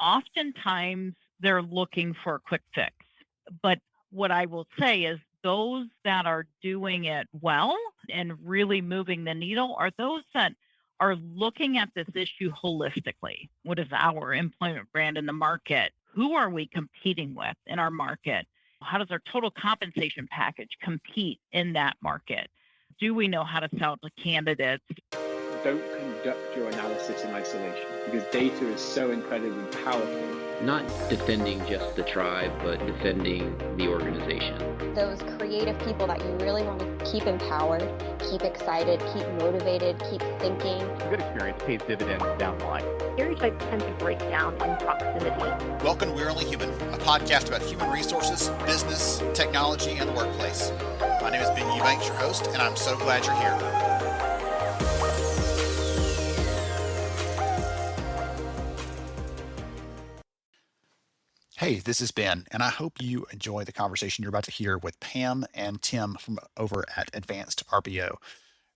oftentimes they're looking for a quick fix. But what I will say is those that are doing it well and really moving the needle are those that are looking at this issue holistically. What is our employment brand in the market? Who are we competing with in our market? How does our total compensation package compete in that market? Do we know how to sell to candidates? Don't conduct your analysis in isolation because data is so incredibly powerful. Not defending just the tribe, but defending the organization. Those creative people that you really want to keep empowered, keep excited, keep motivated, keep thinking. A good experience pays dividends down the line. Stereotypes tend to break down in proximity. Welcome to We're Only Human, a podcast about human resources, business, technology, and the workplace. My name is Ben Eubanks, your host, and I'm so glad you're here. Hey, this is Ben, and I hope you enjoy the conversation you're about to hear with Pam and Tim from over at Advanced RPO.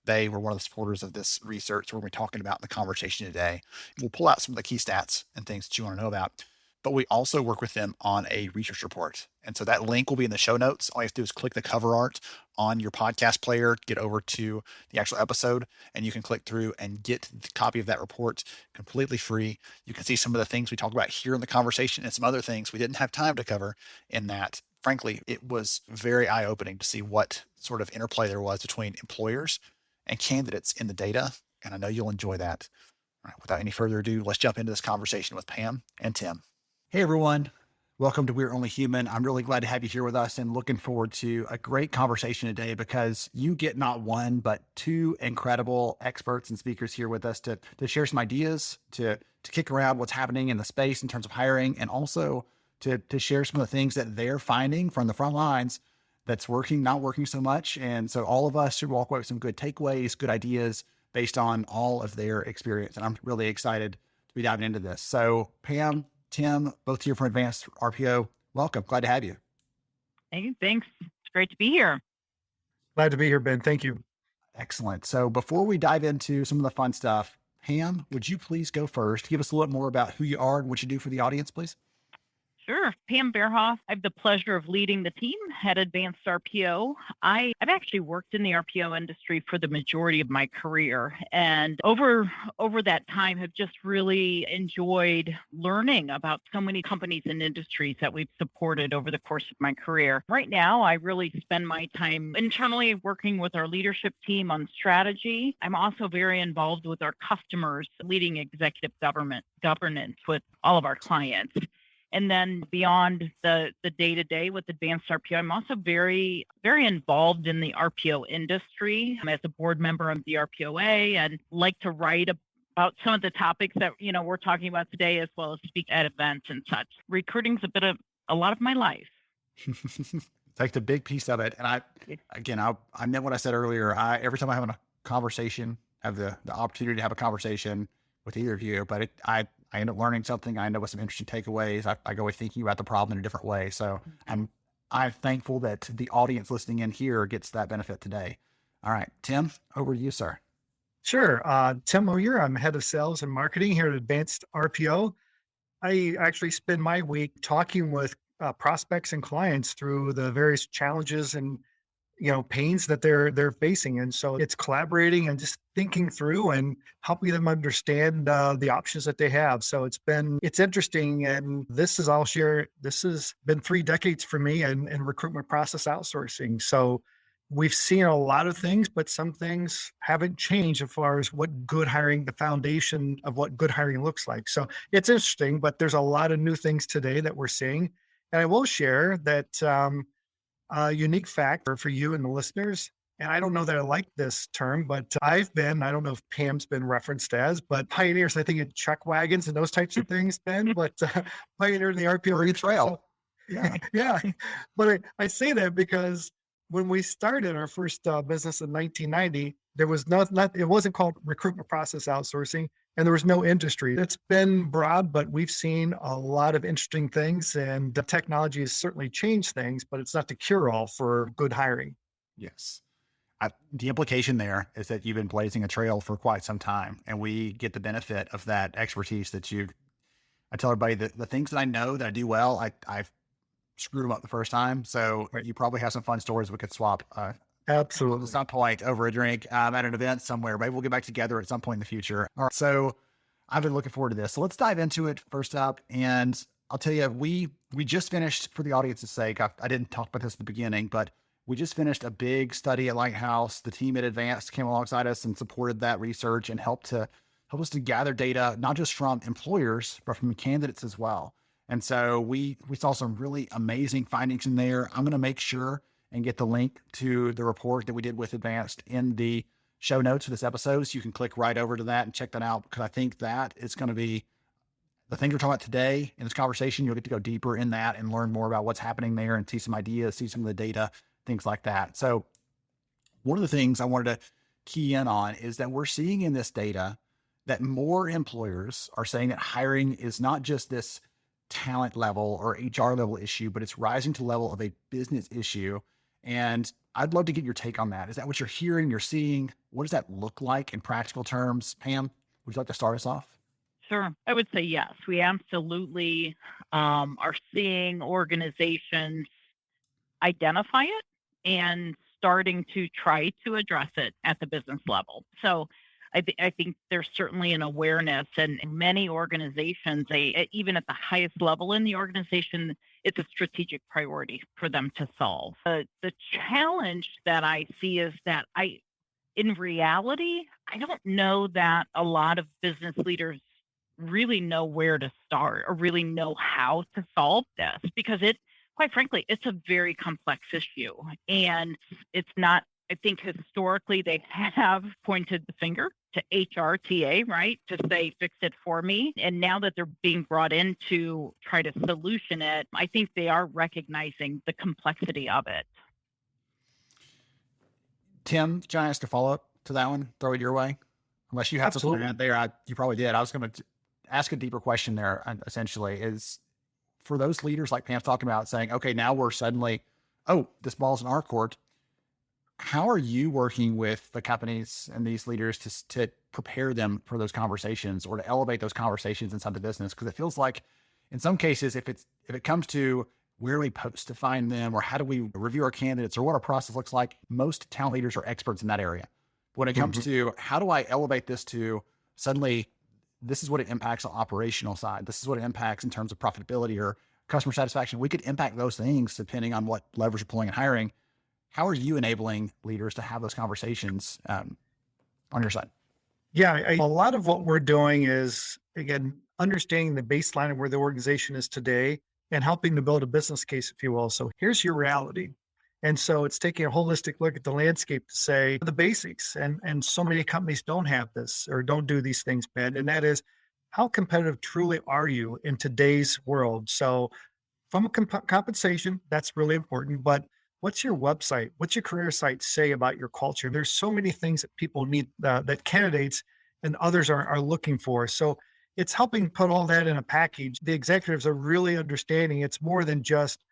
They were one of the supporters of this research we're going to be talking about in the conversation today. We'll pull out some of the key stats and things that you want to know about, but we also work with them on a research report. And so that link will be in the show notes. All you have to do is click the cover art on your podcast player, get over to the actual episode, and you can click through and get the copy of that report completely free. You can see some of the things we talked about here in the conversation and some other things we didn't have time to cover in that. Frankly, it was very eye-opening to see what sort of interplay there was between employers and candidates in the data. And I know you'll enjoy that. All right, without any further ado, let's jump into this conversation with Pam and Tim. Hey, everyone. Welcome to We're Only Human. I'm really glad to have you here with us and looking forward to a great conversation today because you get not one, but two incredible experts and speakers here with us to share some ideas, to kick around what's happening in the space in terms of hiring, and also to share some of the things that they're finding from the front lines that's working, not working so much. And so all of us should walk away with some good takeaways, good ideas based on all of their experience. And I'm really excited to be diving into this. So Pam, Tim, both here from Advanced RPO, welcome. Glad to have you. Hey, thanks. It's great to be here. Glad to be here, Ben. Thank you. Excellent. So before we dive into some of the fun stuff, Pam, would you please go first? Give us a little more about who you are and what you do for the audience, please. Sure. Pam Verhoff. I have the pleasure of leading the team at Advanced RPO. I've actually worked in the RPO industry for the majority of my career. And over that time, have just really enjoyed learning about so many companies and industries that we've supported over the course of my career. Right now, I really spend my time internally working with our leadership team on strategy. I'm also very involved with our customers, leading executive governance with all of our clients. And then beyond the day-to-day with Advanced RPO, I'm also very, very involved in the RPO industry. I'm as a board member of the RPOA and like to write about some of the topics that, we're talking about today, as well as speak at events and such. Recruiting's a lot of my life. Like the big piece of it. And I meant what I said earlier. Every time I have a conversation, I have the opportunity to have a conversation with either of you, but I end up learning something. I end up with some interesting takeaways. I go away thinking about the problem in a different way. So I'm thankful that the audience listening in here gets that benefit today. All right, Tim, over to you, sir. Sure. Tim Oyer, I'm head of sales and marketing here at Advanced RPO. I actually spend my week talking with prospects and clients through the various challenges and pains that they're facing. And so it's collaborating and just thinking through and helping them understand the options that they have. So it's interesting. And I'll share, this has been 3 decades for me in recruitment process outsourcing. So we've seen a lot of things, but some things haven't changed as far as what good hiring, the foundation of what good hiring looks like. So it's interesting, but there's a lot of new things today that we're seeing. And I will share that, a unique fact for you and the listeners, and I don't know that I like this term, but I don't know if Pam's been referenced as, but pioneers, I think in truck wagons and those types of things, Ben, but pioneer in the RPO trail. Yeah. But I say that because when we started our first business in 1990, there was it wasn't called recruitment process outsourcing, and there was no industry. It's been broad, but we've seen a lot of interesting things, and the technology has certainly changed things, but it's not the cure-all for good hiring. Yes. The implication there is that you've been blazing a trail for quite some time, and we get the benefit of that expertise that you've I tell everybody that the things that I know that I do well, I've screwed them up the first time. So Right. you probably have some fun stories we could swap Absolutely. at some point over a drink at an event somewhere. Maybe we'll get back together at some point in the future. All right. So I've been looking forward to this. So let's dive into it first up. And I'll tell you, we just finished, for the audience's sake, I didn't talk about this at the beginning, but we just finished a big study at Lighthouse. The team at Advanced came alongside us and supported that research and helped us to gather data, not just from employers, but from candidates as well. And so we saw some really amazing findings in there. I'm going to make sure and get the link to the report that we did with Advanced in the show notes for this episode. So you can click right over to that and check that out, because I think that is going to be the thing we're talking about today in this conversation. You'll get to go deeper in that and learn more about what's happening there and see some ideas, see some of the data, things like that. So one of the things I wanted to key in on is that we're seeing in this data that more employers are saying that hiring is not just this talent level or HR level issue, but it's rising to the level of a business issue. And I'd love to get your take on that. Is that what you're hearing, you're seeing? What does that look like in practical terms? Pam, would you like to start us off? Sure. I would say yes. We absolutely are seeing organizations identify it and starting to try to address it at the business level. So I think there's certainly an awareness, and many organizations, even at the highest level in the organization, it's a strategic priority for them to solve. The challenge that I see is that in reality, I don't know that a lot of business leaders really know where to start or really know how to solve this, because quite frankly, it's a very complex issue. And it's not, I think historically they have pointed the finger to HRTA, right, to say, fix it for me. And now that they're being brought in to try to solution it, I think they are recognizing the complexity of it. Tim, can I ask a follow-up to that one? Throw it your way? Unless you have something out there. You probably did. I was going to ask a deeper question there, essentially, is for those leaders like Pam's talking about saying, okay, now we're suddenly, oh, this ball's in our court. How are you working with the companies and these leaders to prepare them for those conversations or to elevate those conversations inside the business? Because it feels like in some cases, if it comes to where do we post to find them, or how do we review our candidates, or what our process looks like, most talent leaders are experts in that area. But when it comes to how do I elevate this to suddenly, this is what it impacts on the operational side. This is what it impacts in terms of profitability or customer satisfaction. We could impact those things depending on what levers you're pulling and hiring. How are you enabling leaders to have those conversations on your side? Yeah, a lot of what we're doing is, again, understanding the baseline of where the organization is today and helping to build a business case, if you will. So here's your reality. And so it's taking a holistic look at the landscape to say the basics. And so many companies don't have this or don't do these things, Ben. And that is, how competitive truly are you in today's world? So from a compensation, that's really important. But what's your website? What's your career site say about your culture? There's so many things that people need, that candidates and others are looking for. So it's helping put all that in a package. The executives are really understanding it's more than just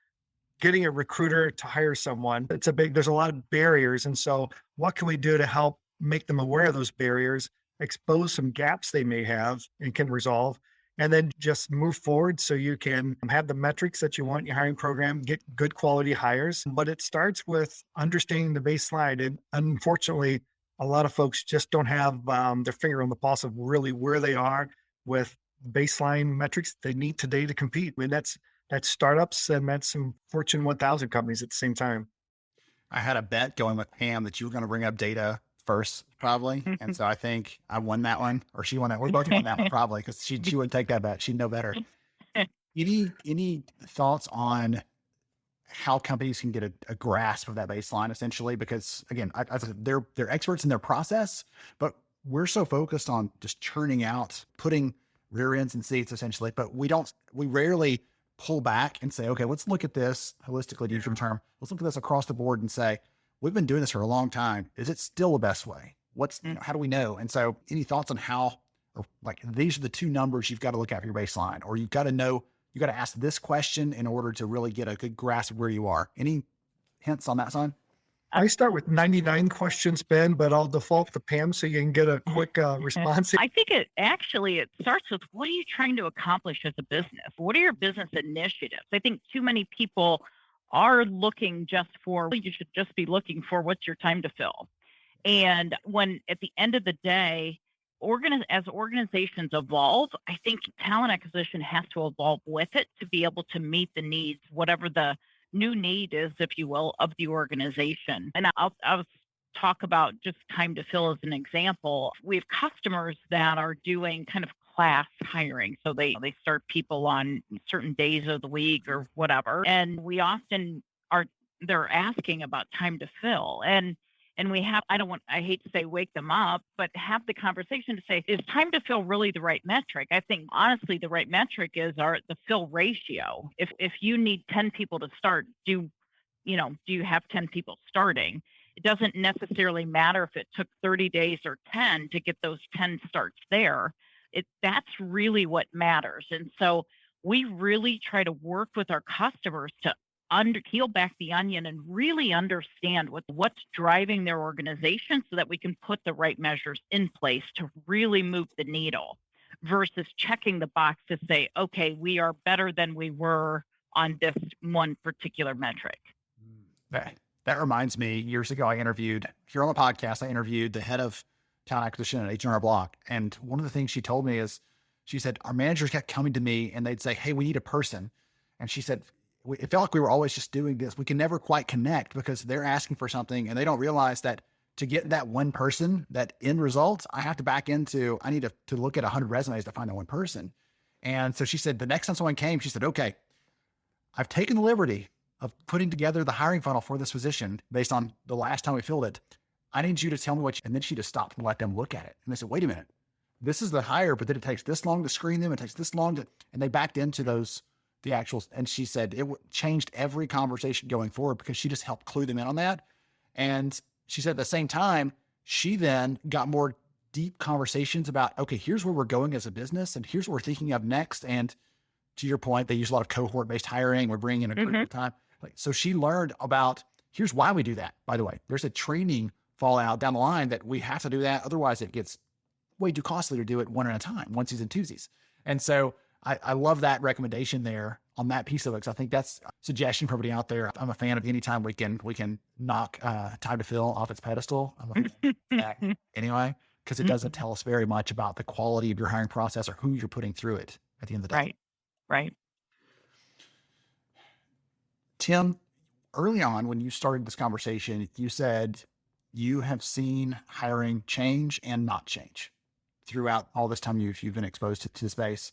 getting a recruiter to hire someone. There's a lot of barriers. And so what can we do to help make them aware of those barriers, expose some gaps they may have and can resolve, and then just move forward so you can have the metrics that you want in your hiring program, get good quality hires. But it starts with understanding the baseline. And unfortunately, a lot of folks just don't have their finger on the pulse of really where they are with baseline metrics they need today to compete. I mean, that's startups and that's some Fortune 1000 companies at the same time. I had a bet going with Pam that you were going to bring up data first, probably. And so I think I won that one, or she won that. We're both won that one, probably, because she wouldn't take that bet. She'd know better. Any thoughts on how companies can get a grasp of that baseline, essentially? Because again, they're experts in their process, but we're so focused on just churning out, putting rear ends in seats, essentially. But we rarely pull back and say, okay, let's look at this holistically, to use your term. Let's look at this across the board and say, we've been doing this for a long time. Is it still the best way? How do we know? And so any thoughts on how, or like, these are the two numbers you've got to look at for your baseline, or you've got to know, you got to ask this question in order to really get a good grasp of where you are. Any hints on that side? I start with 99 questions, Ben, but I'll default to Pam so you can get a quick response. I think it starts with, what are you trying to accomplish as a business? What are your business initiatives? I think too many people are looking you should just be looking for, what's your time to fill? And when at the end of the day, as organizations evolve, I think talent acquisition has to evolve with it to be able to meet the needs, whatever the new need is, if you will, of the organization. And I'll talk about just time to fill as an example. We have customers that are doing kind of class hiring. So they start people on certain days of the week or whatever. And we often they're asking about time to fill. And we have, I hate to say wake them up, but have the conversation to say, is time to fill really the right metric? I think honestly, the right metric is the fill ratio. If you need 10 people to start, do you have 10 people starting? It doesn't necessarily matter if it took 30 days or 10 to get those 10 starts there. That's really what matters. And so we really try to work with our customers to peel back the onion and really understand what's driving their organization so that we can put the right measures in place to really move the needle, versus checking the box to say, okay, we are better than we were on this one particular metric. That reminds me, years ago, I interviewed here on the podcast, I interviewed the head of talent acquisition at H&R Block. And one of the things she told me is, she said, our managers kept coming to me and they'd say, hey, we need a person. And she said, it felt like we were always just doing this. We can never quite connect because they're asking for something and they don't realize that to get that one person, that end result, I have to I need to look at 100 resumes to find that one person. And so she said, the next time someone came, she said, okay, I've taken the liberty of putting together the hiring funnel for this position based on the last time we filled it. I need you to tell me and then she just stopped and let them look at it. And they said, wait a minute, this is the hire, but then it takes this long to screen them. It takes this long and they backed into the actuals. And she said it changed every conversation going forward because she just helped clue them in on that. And she said at the same time, she then got more deep conversations about, okay, here's where we're going as a business and here's what we're thinking of next. And to your point, they use a lot of cohort-based hiring. We're bringing in a group at a time. So she learned about, here's why we do that. By the way, there's a training fallout down the line that we have to do that. Otherwise it gets way too costly to do it one at a time, onesies and twosies. And so I love that recommendation there on that piece of it. Cause I think that's a suggestion for everybody out there. I'm a fan of any time we can knock time to fill off its pedestal. I'm a fan of that anyway, because it doesn't tell us very much about the quality of your hiring process or who you're putting through it at the end of the day. Right. Tim, early on when you started this conversation, you said you have seen hiring change and not change throughout all this time you've been exposed to the space.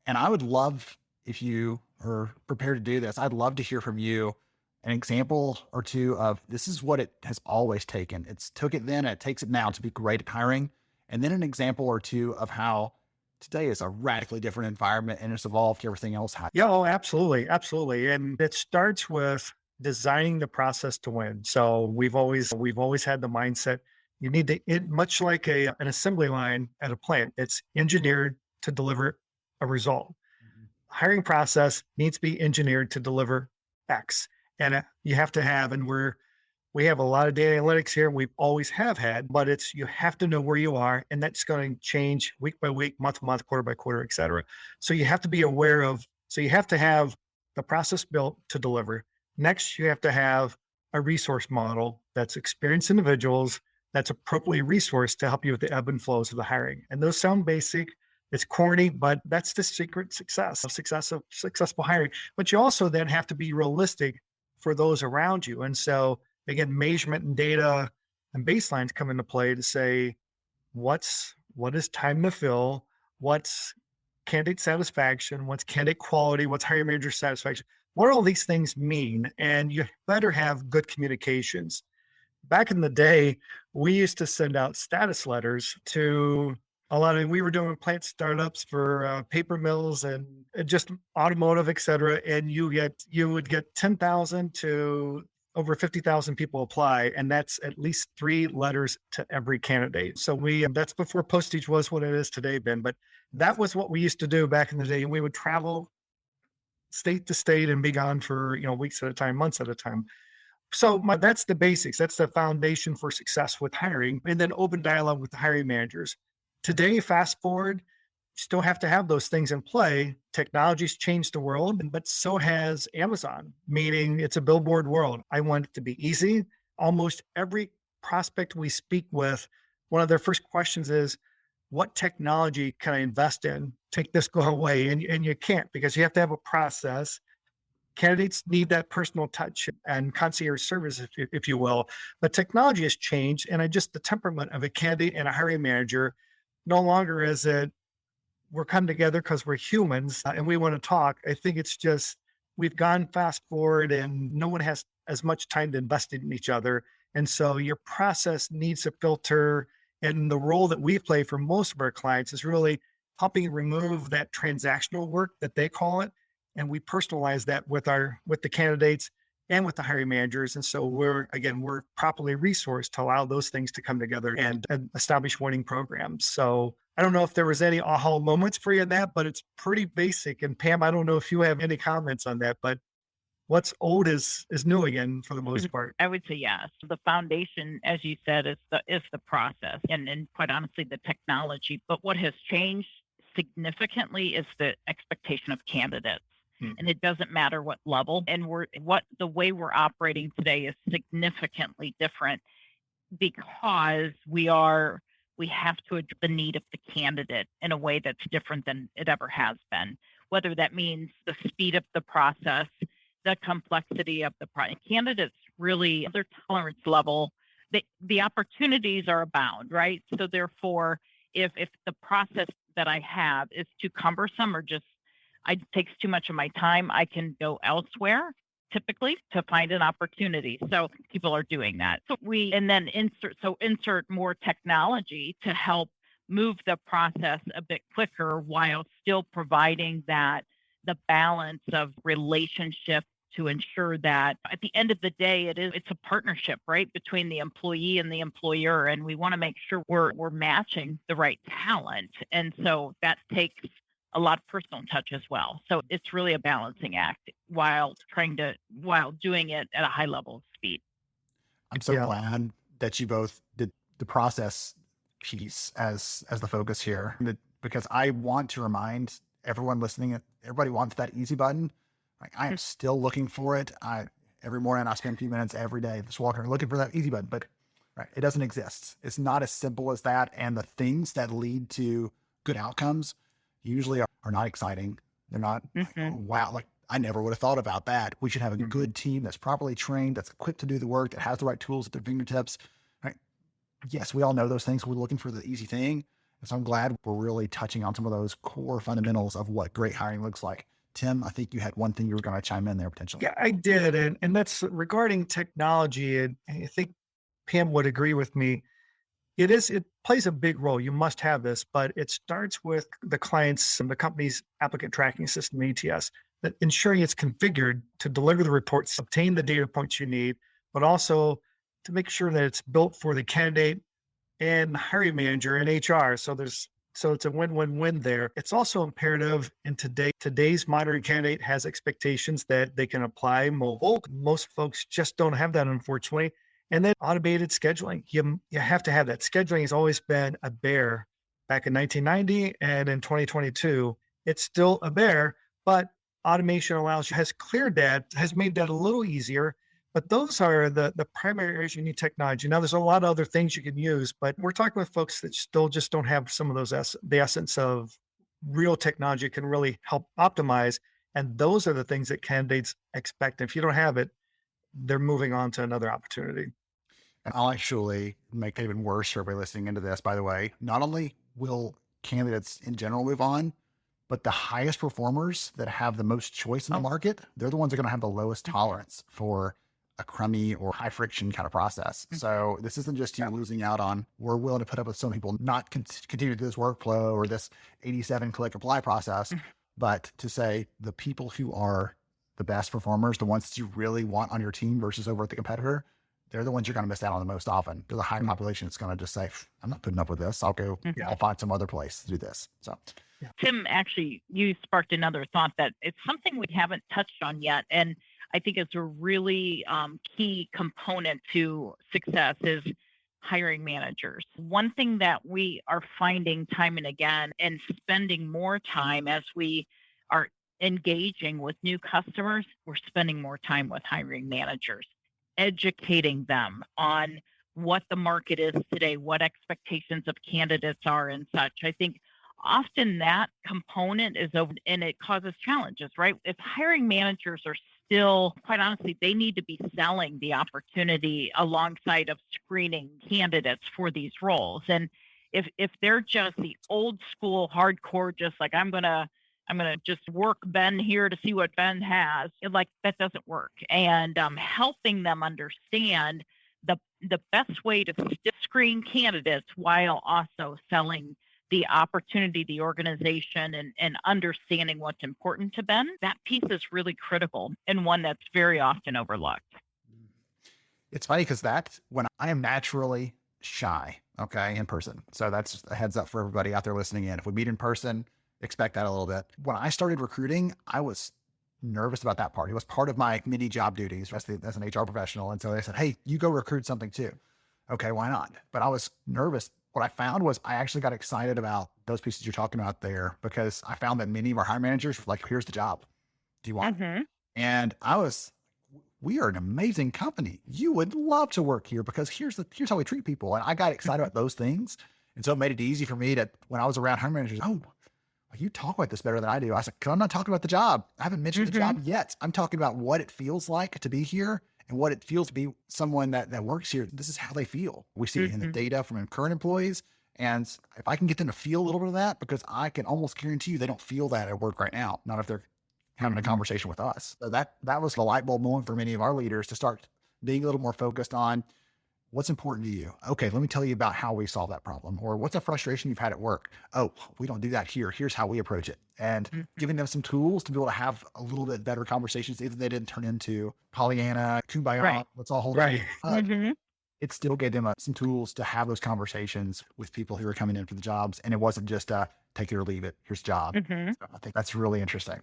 And I would love, if you are prepared to do this, I'd love to hear from you an example or two of this is what it has always taken. It's took it then and it takes it now to be great at hiring. And then an example or two of how today is a radically different environment and it's evolved to everything else. Yeah, oh, absolutely. Absolutely. And it starts with designing the process to win. So we've always had the mindset, you need to, much like an assembly line at a plant, it's engineered to deliver a result. Hiring process needs to be engineered to deliver X. And you have to have, and we have a lot of data analytics here. We've always have had, but you have to know where you are, and that's going to change week by week, month to month, quarter by quarter, et cetera. So you have to be aware of, so you have to have the process built to deliver. Next, you have to have a resource model that's experienced individuals that's appropriately resourced to help you with the ebb and flows of the hiring. And those sound basic. It's corny, but that's the secret success of successful hiring. But you also then have to be realistic for those around you. And so again, measurement and data and baselines come into play to say, what is time to fill? What's candidate satisfaction? What's candidate quality? What's hiring manager satisfaction? What do all these things mean? And you better have good communications. Back in the day, we used to send out status letters to we were doing plant startups for paper mills and just automotive, et cetera. And you would get 10,000 to over 50,000 people apply. And that's at least 3 letters to every candidate. So that's before postage was what it is today, Ben, but that was what we used to do back in the day. And we would travel state to state and be gone for, weeks at a time, months at a time. That's the basics. That's the foundation for success with hiring, and then open dialogue with the hiring managers. Today, fast forward, still have to have those things in play. Technology's changed the world, but so has Amazon, meaning it's a billboard world. I want it to be easy. Almost every prospect we speak with, one of their first questions is, what technology can I invest in? Take this go away. And you can't, because you have to have a process. Candidates need that personal touch and concierge service, if you will. But technology has changed, and the temperament of a candidate and a hiring manager, no longer is it we're come together because we're humans and we want to talk. I think it's just we've gone fast forward and no one has as much time to invest in each other. And so your process needs to filter. And the role that we play for most of our clients is really helping remove that transactional work that they call it. And we personalize that with the candidates and with the hiring managers. And so we're properly resourced to allow those things to come together and establish winning programs. So I don't know if there was any aha moments for you in that, but it's pretty basic. And Pam, I don't know if you have any comments on that, but what's old is new again for the most part. I would say yes. The foundation, as you said, is the process and quite honestly the technology. But what has changed significantly is the expectation of candidates. And it doesn't matter what level. And the way we're operating today is significantly different because we have to address the need of the candidate in a way that's different than it ever has been. Whether that means the speed of the process, the complexity of the process. Candidates really, their tolerance level, the opportunities are abound, right? So therefore, if the process that I have is too cumbersome or just it takes too much of my time, I can go elsewhere typically to find an opportunity. So people are doing that. So insert more technology to help move the process a bit quicker while still providing the balance of relationship to ensure that at the end of the day, it's a partnership, right, between the employee and the employer. And we want to make sure we're matching the right talent. And so that takes a lot of personal touch as well. So it's really a balancing act while doing it at a high level of speed. I'm so glad that you both did the process piece as the focus here, because I want to remind everyone listening, everybody wants that easy button. Like, I am still looking for it. Every morning I spend a few minutes every day just walking looking for that easy button, but it doesn't exist. It's not as simple as that. And the things that lead to good outcomes usually are not exciting. They're not wow, I never would have thought about that. We should have a good team that's properly trained, that's equipped to do the work, that has the right tools at their fingertips. Right? Yes, we all know those things. We're looking for the easy thing. And so I'm glad we're really touching on some of those core fundamentals of what great hiring looks like. Tim, I think you had one thing you were going to chime in there potentially. Yeah, I did. And that's regarding technology. And I think Pam would agree with me. It plays a big role. You must have this, but it starts with the client's and the company's applicant tracking system, ATS, that ensuring it's configured to deliver the reports, obtain the data points you need, but also to make sure that it's built for the candidate and the hiring manager and HR. So it's a win-win-win there. It's also imperative in today's modern candidate has expectations that they can apply mobile. Most folks just don't have that, unfortunately. And then automated scheduling. You have to have that. Scheduling has always been a bear back in 1990 and in 2022. It's still a bear, but automation has cleared that, has made that a little easier. But those are the primary areas you need technology. Now, there's a lot of other things you can use, but we're talking with folks that still just don't have some of those, the essence of real technology can really help optimize. And those are the things that candidates expect. If you don't have it, they're moving on to another opportunity. And I'll actually make it even worse for everybody listening into this, by the way. Not only will candidates in general move on, but the highest performers that have the most choice in the market, they're the ones that are going to have the lowest tolerance for a crummy or high friction kind of process. So this isn't just you losing out on, we're willing to put up with some people not continue to do this workflow or this 87 click apply process, but to say the people who are the best performers, the ones that you really want on your team versus over at the competitor, they're the ones you're going to miss out on the most often. There's a high population that's going to just say, I'm not putting up with this. I'll find some other place to do this. So Tim, actually, you sparked another thought that it's something we haven't touched on yet. And I think is a really key component to success is hiring managers. One thing that we are finding time and again and spending more time as we are engaging with new customers, we're spending more time with hiring managers, educating them on what the market is today, what expectations of candidates are, and such. I think often that component is over and it causes challenges, right? If hiring managers are still, quite honestly, they need to be selling the opportunity alongside of screening candidates for these roles. And if they're just the old school hardcore, just like I'm gonna just work Ben here to see what Ben has, like that doesn't work. And helping them understand the best way to screen candidates while also selling the opportunity, the organization, and understanding what's important to Ben, that piece is really critical and one that's very often overlooked. It's funny because when I am naturally shy, okay, in person. So that's a heads up for everybody out there listening in. If we meet in person, expect that a little bit. When I started recruiting, I was nervous about that part. It was part of my mini job duties as an HR professional. And so they said, hey, you go recruit something too. Okay, why not? But I was nervous. What I found was I actually got excited about those pieces you're talking about there because I found that many of our hiring managers were like, here's the job. Do you want it? And we are an amazing company. You would love to work here because here's how we treat people. And I got excited about those things. And so it made it easy for me to, when I was around hiring managers, you talk about this better than I do. I said, because I'm not talking about the job. I haven't mentioned the job yet. I'm talking about what it feels like to be here and what it feels to be someone that works here. This is how they feel. We see it in the data from current employees. And if I can get them to feel a little bit of that, because I can almost guarantee you they don't feel that at work right now, not if they're having a conversation with us. So that was the light bulb moment for many of our leaders to start being a little more focused on what's important to you. Okay, let me tell you about how we solve that problem. Or what's a frustration you've had at work? Oh, we don't do that here. Here's how we approach it. And giving them some tools to be able to have a little bit better conversations, even if they didn't turn into Pollyanna, Kumbaya, Right. let's all hold Right. It still gave them some tools to have those conversations with people who are coming in for the jobs. And it wasn't just take it or leave it. Here's a job. So I think that's really interesting.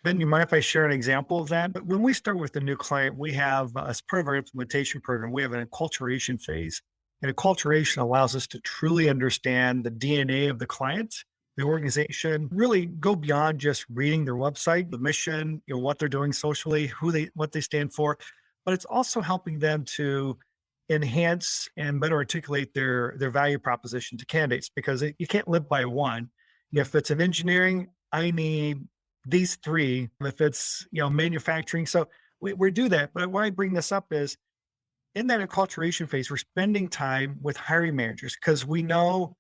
Ben, you mind if I share an example of that? But when we start with a new client, we have, as part of our implementation program, we have an acculturation phase. And acculturation allows us to truly understand the DNA of the client, the organization, really go beyond just reading their website, the mission, what they're doing socially, what they stand for. But it's also helping them to enhance and better articulate their value proposition to candidates, because you can't live by one. If it's an engineering, I need these three. If it's manufacturing, so we do that. But why I bring this up is in that acculturation phase, we're spending time with hiring managers because we know,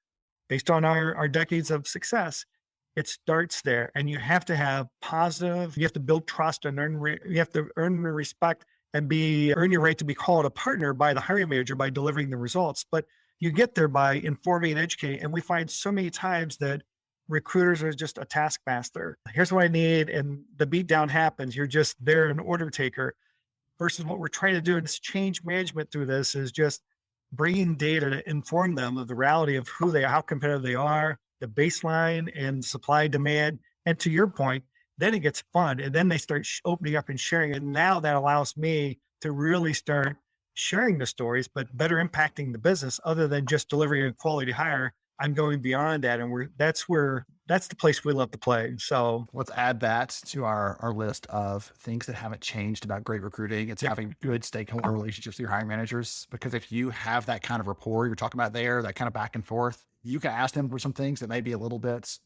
based on our decades of success, it starts there. And you have to have positive. You have to build trust and you have to earn the respect and earn your right to be called a partner by the hiring manager by delivering the results. But you get there by informing and educating. And we find so many times that recruiters are just a taskmaster. Here's what I need. And the beatdown happens. You're just there, an order taker, versus what we're trying to do in this change management through this is just bringing data to inform them of the reality of how competitive they are, the baseline and supply demand. And to your point, then it gets fun. And then they start opening up and sharing. And now that allows me to really start sharing the stories, but better impacting the business other than just delivering a quality hire. I'm going beyond that. And that's the place we love to play. So let's add that to our list of things that haven't changed about great recruiting. It's having good stakeholder relationships with your hiring managers, because if you have that kind of rapport you're talking about there, that kind of back and forth, you can ask them for some things that may be a little bit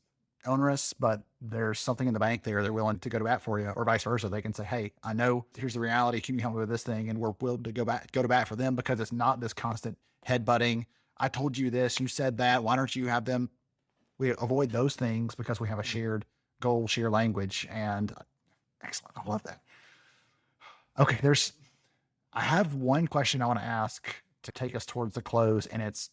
onerous, but there's something in the bank there they're willing to go to bat for you, or vice versa. They can say, hey, I know here's the reality. Can you help me with this thing? And we're willing to go to bat for them, because it's not this constant headbutting. I told you this, you said that, why don't you have them? We avoid those things because we have a shared goal, shared language, and excellent. I love that. Okay. I have one question I want to ask to take us towards the close, and the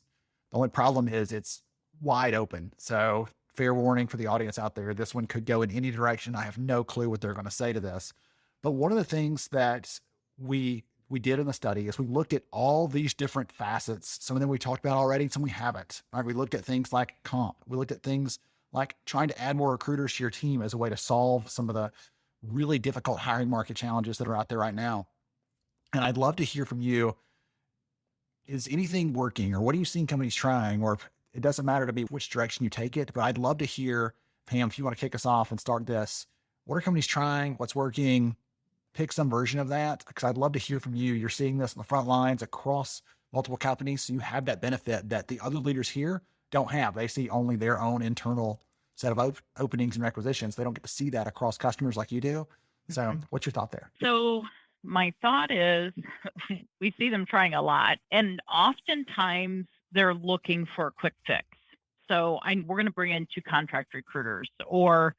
only problem is it's wide open. So fair warning for the audience out there. This one could go in any direction. I have no clue what they're going to say to this, but one of the things that we did in the study is we looked at all these different facets. Some of them we talked about already, some we haven't. Right? We looked at things like comp. We looked at things like trying to add more recruiters to your team as a way to solve some of the really difficult hiring market challenges that are out there right now. And I'd love to hear from you. Is anything working, or what are you seeing companies trying? Or it doesn't matter to me which direction you take it, but I'd love to hear, Pam, if you want to kick us off and start this, what are companies trying? What's working? Pick some version of that, because I'd love to hear from you. You're seeing this on the front lines across multiple companies. So you have that benefit that the other leaders here don't have. They see only their own internal set of openings and requisitions. They don't get to see that across customers like you do. So what's your thought there? So my thought is we see them trying a lot, and oftentimes they're looking for a quick fix. So we're going to bring in 2 contract recruiters, or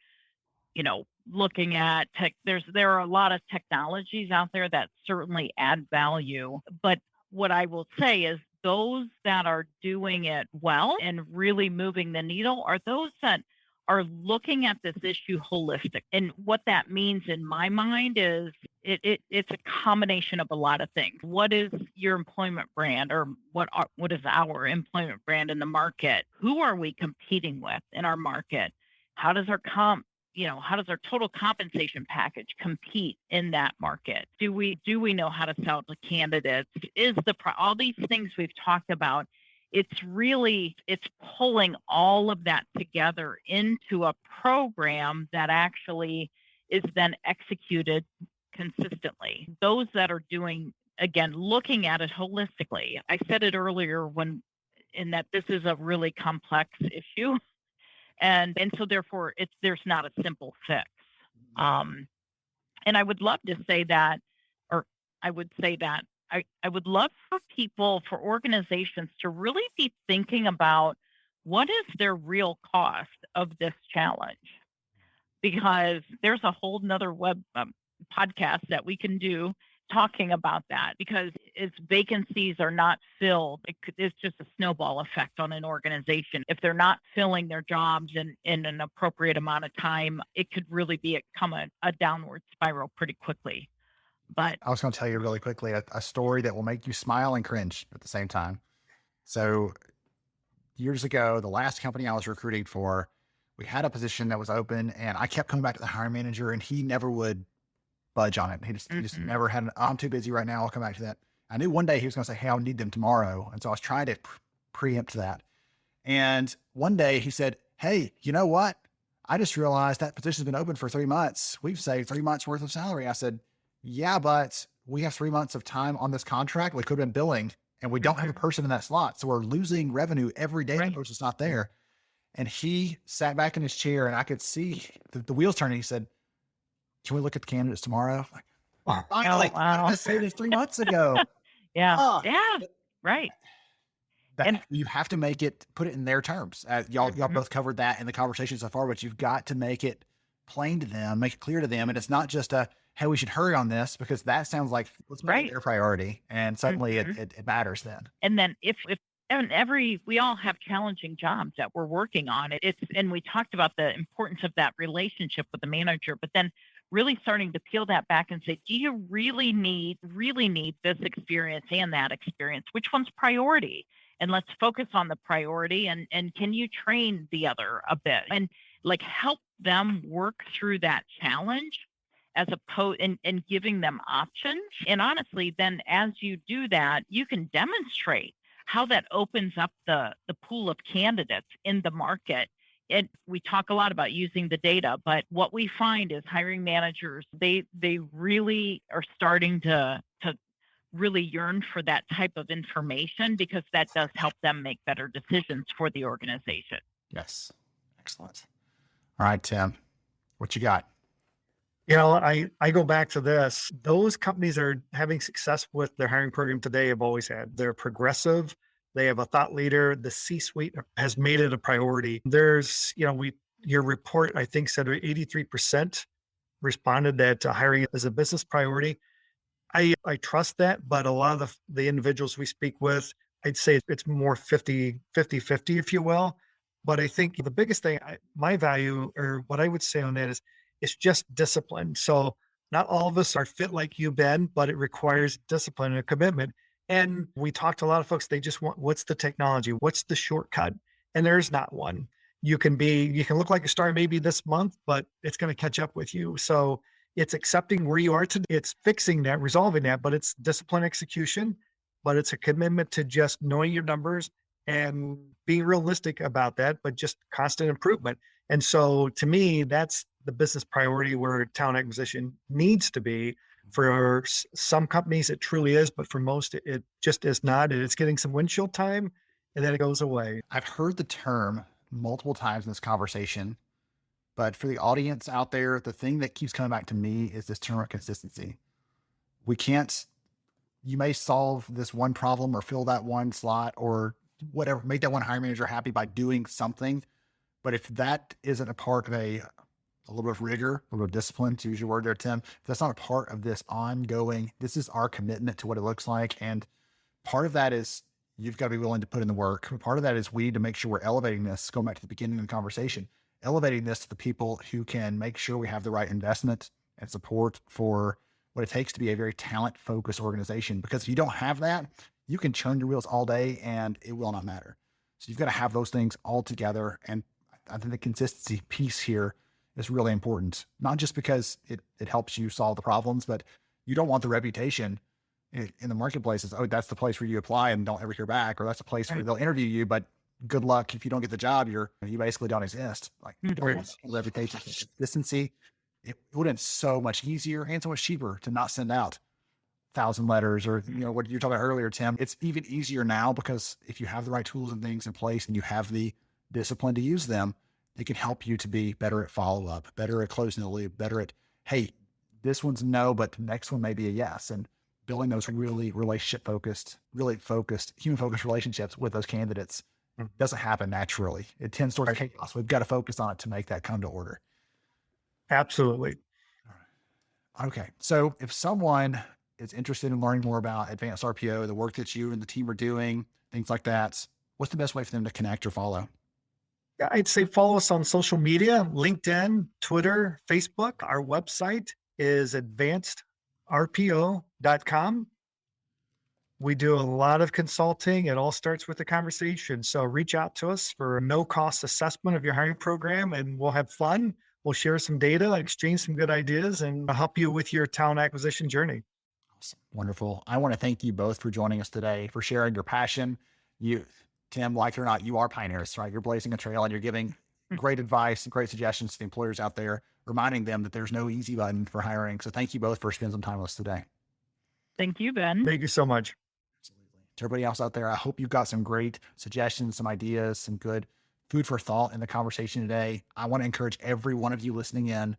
looking at tech. There are a lot of technologies out there that certainly add value, but what I will say is those that are doing it well and really moving the needle are those that are looking at this issue holistic. And what that means in my mind is it's a combination of a lot of things. What is your employment brand, or what is our employment brand in the market? Who are we competing with in our market? How does our how does our total compensation package compete in that market? Do we know how to sell to candidates? All these things we've talked about, it's pulling all of that together into a program that actually is then executed consistently. Those that are doing, again, looking at it holistically. I said it earlier in that this is a really complex issue. And so therefore there's not a simple fix. And I would love to say that, or I would say that I would love for organizations to really be thinking about what is their real cost of this challenge, because there's a whole nother web podcast that we can do talking about that, because as vacancies are not filled, it's just a snowball effect on an organization. If they're not filling their jobs in an appropriate amount of time, it could really become a downward spiral pretty quickly. But I was going to tell you really quickly a story that will make you smile and cringe at the same time. So years ago, the last company I was recruiting for, we had a position that was open, and I kept coming back to the hiring manager, and he never would budge on it. He just never had I'm too busy right now. I'll come back to that. I knew one day he was going to say, hey, I'll need them tomorrow. And so I was trying to preempt that. And one day he said, hey, you know what? I just realized that position's been open for 3 months. We've saved 3 months worth of salary. I said, yeah, but we have 3 months of time on this contract. We could have been billing, and we don't have a person in that slot. So we're losing revenue every day. That person's not there. And he sat back in his chair, and I could see the wheels turning. He said, can we look at the candidates tomorrow? Like, finally, I said this 3 months ago. Yeah. Right. And you have to put it in their terms. Y'all both covered that in the conversation so far, but you've got to make it plain to them, make it clear to them. And it's not just hey, we should hurry on this, because that sounds like let's make it their priority. And suddenly it matters then. And then we all have challenging jobs that we're working on. And we talked about the importance of that relationship with the manager, but then really starting to peel that back and say, do you really need this experience and that experience? Which one's priority? And let's focus on the priority, and can you train the other a bit and help them work through that challenge, as opposed and giving them options. And honestly, then as you do that, you can demonstrate how that opens up the pool of candidates in the market. And we talk a lot about using the data, but what we find is hiring managers, they really are starting to really yearn for that type of information, because that does help them make better decisions for the organization. Yes. Excellent. All right, Tim, what you got? I go back to this. Those companies are having success with their hiring program today, have always had. They're progressive. They have a thought leader. The C-suite has made it a priority. There's, your report, I think, said 83% responded that hiring is a business priority. I trust that, but a lot of the individuals we speak with, I'd say it's more 50, if you will. But I think the biggest thing, my value, or what I would say on that is, it's just discipline. So not all of us are fit like you, Ben, but it requires discipline and a commitment. And we talked to a lot of folks, they just want, what's the technology? What's the shortcut? And there's not one. You can look like a star maybe this month, but it's going to catch up with you. So It's accepting where you are today. It's fixing that, resolving that, but it's discipline execution, but it's a commitment to just knowing your numbers and being realistic about that, but just constant improvement. And so to me, that's the business priority where talent acquisition needs to be. For some companies, it truly is, but for most, it just is not. And it's getting some windshield time and then it goes away. I've heard the term multiple times in this conversation, but for the audience out there, the thing that keeps coming back to me is this term of consistency. You may solve this one problem or fill that one slot or whatever, make that one hiring manager happy by doing something. But if that isn't a part of a little bit of rigor, a little bit of discipline, to use your word there, Tim, if that's not a part of this ongoing, this is our commitment to what it looks like. And part of that is you've got to be willing to put in the work. Part of that is we need to make sure we're elevating this, going back to the beginning of the conversation, elevating this to the people who can make sure we have the right investment and support for what it takes to be a very talent-focused organization. Because if you don't have that, you can churn your wheels all day and it will not matter. So you've got to have those things all together. And I think the consistency piece here is really important, not just because it helps you solve the problems, but you don't want the reputation in the marketplace is, oh, that's the place where you apply and don't ever hear back, or that's a place where they'll interview you, but good luck if you don't get the job, you basically don't exist. Like reputation, consistency. It would have been so much easier and so much cheaper to not send out 1,000 letters or, what you were talking about earlier, Tim. It's even easier now because if you have the right tools and things in place and you have the discipline to use them, it can help you to be better at follow-up, better at closing the loop, better at, hey, this one's no, but the next one may be a yes. And building those really relationship-focused, really focused, human-focused relationships with those candidates doesn't happen naturally. It tends towards chaos. We've got to focus on it to make that come to order. Absolutely. Okay. So if someone is interested in learning more about advanced RPO, the work that you and the team are doing, things like that, what's the best way for them to connect or follow? Yeah, I'd say follow us on social media, LinkedIn, Twitter, Facebook. Our website is advancedrpo.com. We do a lot of consulting. It all starts with a conversation. So reach out to us for a no-cost assessment of your hiring program, and we'll have fun. We'll share some data, exchange some good ideas, and help you with your talent acquisition journey. Awesome. Wonderful. I want to thank you both for joining us today, for sharing your passion. Tim, like it or not, you are pioneers, right? You're blazing a trail and you're giving great advice and great suggestions to the employers out there, reminding them that there's no easy button for hiring. So thank you both for spending some time with us today. Thank you, Ben. Thank you so much. Absolutely. To everybody else out there, I hope you've got some great suggestions, some ideas, some good food for thought in the conversation today. I want to encourage every one of you listening in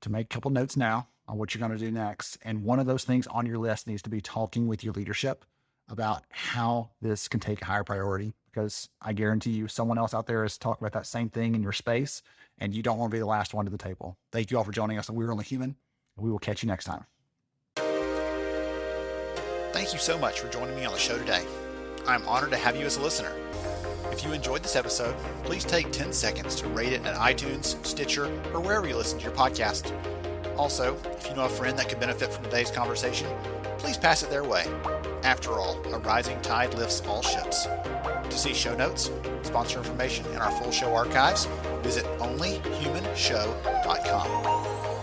to make a couple notes now on what you're going to do next. And one of those things on your list needs to be talking with your leadership about how this can take a higher priority, because I guarantee you someone else out there is talking about that same thing in your space, and you don't want to be the last one to the table. Thank you all for joining us on We're Only Human, and we will catch you next time. Thank you so much for joining me on the show today. I'm honored to have you as a listener. If you enjoyed this episode, please take 10 seconds to rate it at iTunes, Stitcher, or wherever you listen to your podcast. Also, if you know a friend that could benefit from today's conversation, please pass it their way. After all, a rising tide lifts all ships. To see show notes, sponsor information, and our full show archives, visit onlyhumanshow.com.